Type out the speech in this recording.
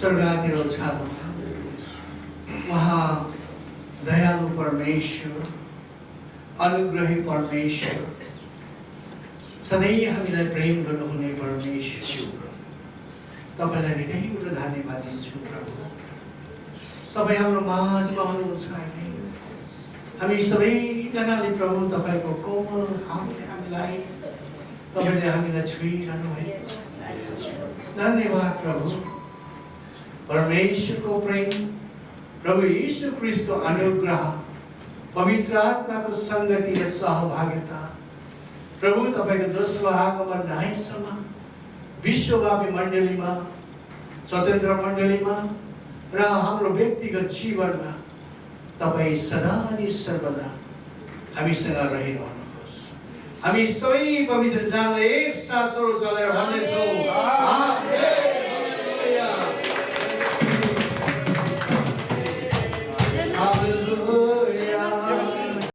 स्वर्गातिर उछाल्नु उहाँ दयालु परमेश्वर, अनुग्रही परमेश्वर, सधैँ हामीलाई प्रेम गर्नुहुने परमेश्वर, तपाईलाई हृदयबाट धन्यवाद दिन्छु प्रभु। तपाईँ हाम्रो माझमा हुनुहुन्छ अहिले। हामी सबैजनाले प्रभु तपाईको कोमल हातले तपाईँले हामीलाई छोइरहनु भएको छ। धन्यवाद प्रभु। परमेश्वरको प्रेम, प्रभु यीशु ख्रीष्टको अनुग्रह, पवित्र आत्माको संगति र सहभागिता, प्रभु तपाईको दोस्रो आगमन आइसम्म विश्वव्यापी मण्डलीमा, स्वतन्त्र मण्डलीमा र हाम्रो व्यक्तिगत जीवनमा तपाईँ सदा अनि सर्वदा हामीसँग रहिरहनुहोस्। हामी सबै पवित्र जानलाई एक साथ स्वरो चलाएर भन्नेछौँ